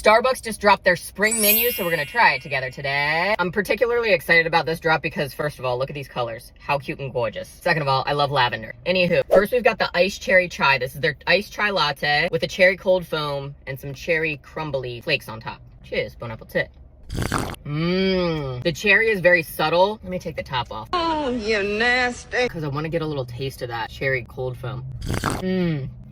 Starbucks just dropped their spring menu, so we're gonna try it together today. I'm particularly excited about this drop because, first of all, look at these colors. How cute and gorgeous. Second of all, I love lavender. Anywho, first we've got the iced cherry chai. This is their iced chai latte with a cherry cold foam and some cherry crumbly flakes on top. Cheers, bon appetit. The cherry is very subtle. Let me take the top off. Oh, you nasty. Because I want to get a little taste of that cherry cold foam.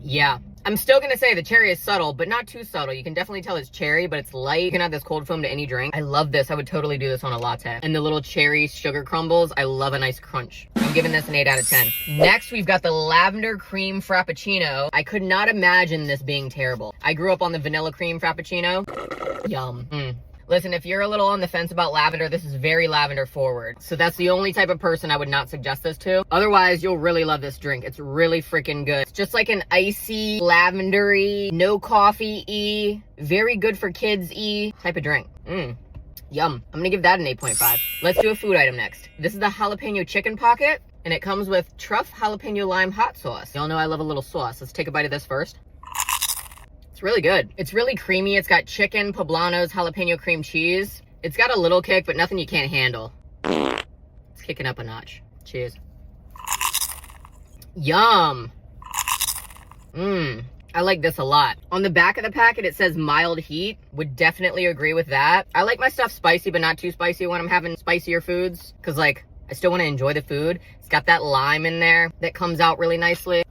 Yeah. I'm still gonna say the cherry is subtle, but not too subtle. You can definitely tell it's cherry, but it's light. You can add this cold foam to any drink. I love this. I would totally do this on a latte. And the little cherry sugar crumbles, I love a nice crunch. I'm giving this an 8 out of 10. Next, we've got the lavender cream frappuccino. I could not imagine this being terrible. I grew up on the vanilla cream frappuccino. Yum. Listen, if you're a little on the fence about lavender, this is very lavender forward. So that's the only type of person I would not suggest this to. Otherwise, you'll really love this drink. It's really freaking good. It's just like an icy, lavendery, no coffee-y, very good for kids-y type of drink. Yum. I'm gonna give that an 8.5. Let's do a food item next. This is the jalapeno chicken pocket, and it comes with truff jalapeno lime hot sauce. Y'all know I love a little sauce. Let's take a bite of this first. It's really good. It's really creamy. It's got chicken, poblanos, jalapeno cream cheese. It's got a little kick, but nothing you can't handle. It's kicking up a notch. Cheers. Yum. I like this a lot. On the back of the packet, it says mild heat. Would definitely agree with that. I like my stuff spicy, but not too spicy when I'm having spicier foods. Because, like, I still want to enjoy the food. It's got that lime in there that comes out really nicely.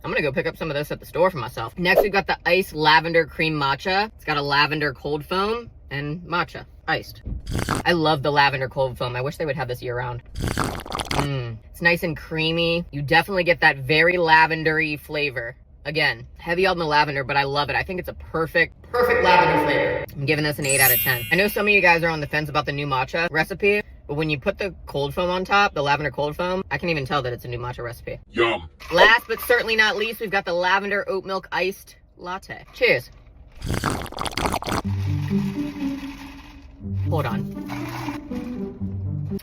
I'm gonna go pick up some of this at the store for myself. Next, we've got the iced lavender cream matcha. It's got a lavender cold foam and matcha, iced. I love the lavender cold foam. I wish they would have this year round. It's nice and creamy. You definitely get that very lavendery flavor. Again, heavy on the lavender, but I love it. I think it's a perfect lavender flavor. I'm giving this an 8 out of 10. I know some of you guys are on the fence about the new matcha recipe, but when you put the cold foam on top, the lavender cold foam, I can even tell that it's a new matcha recipe. Yum. Last but certainly not least, we've got the lavender oat milk iced latte. Cheers. Hold on.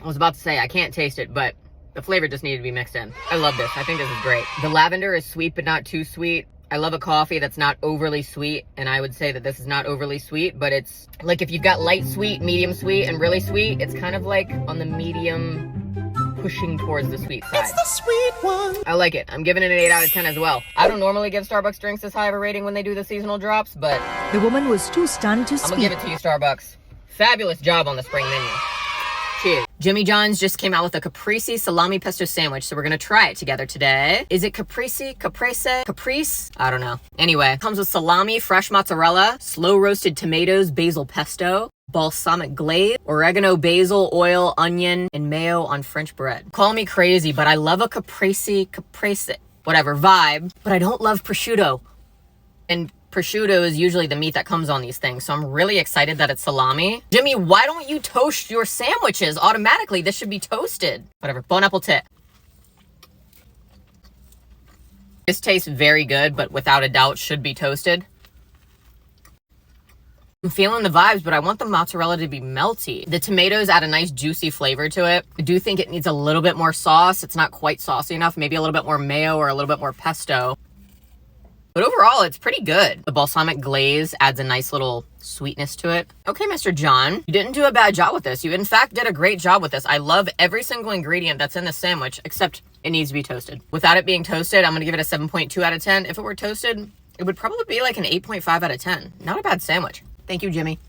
I was about to say, I can't taste it, but the flavor just needed to be mixed in. I love this. I think this is great. The lavender is sweet, but not too sweet. I love a coffee that's not overly sweet, and I would say that this is not overly sweet, but it's like if you've got light sweet, medium sweet, and really sweet, it's kind of like on the medium pushing towards the sweet side. It's the sweet one. I like it. I'm giving it an 8 out of 10 as well. I don't normally give Starbucks drinks this high of a rating when they do the seasonal drops, but The woman was too stunned to I'm speak. gonna give it to you, Starbucks. Fabulous job on the spring menu. Cheers. Jimmy John's just came out with a caprese salami pesto sandwich, so we're gonna try it together today. Is it caprese? Caprice? I don't know. Anyway, it comes with salami, fresh mozzarella, slow roasted tomatoes, basil pesto, balsamic glaze, oregano, basil, oil, onion, and mayo on French bread. Call me crazy, but I love a caprese, whatever vibe, but I don't love prosciutto. And prosciutto is usually the meat that comes on these things, so I'm really excited that it's salami. Jimmy, why don't you toast your sandwiches automatically? This should be toasted. Whatever. Bon appetit. This tastes very good, but without a doubt should be toasted. I'm feeling the vibes, but I want the mozzarella to be melty. The tomatoes add a nice juicy flavor to it. I do think it needs a little bit more sauce. It's not quite saucy enough. Maybe a little bit more mayo or a little bit more pesto. But overall, it's pretty good. The balsamic glaze adds a nice little sweetness to it. Okay, Mr. John, you didn't do a bad job with this. You, in fact, did a great job with this. I love every single ingredient that's in the sandwich, except it needs to be toasted. Without it being toasted, I'm going to give it a 7.2 out of 10. If it were toasted, it would probably be like an 8.5 out of 10. Not a bad sandwich. Thank you, Jimmy.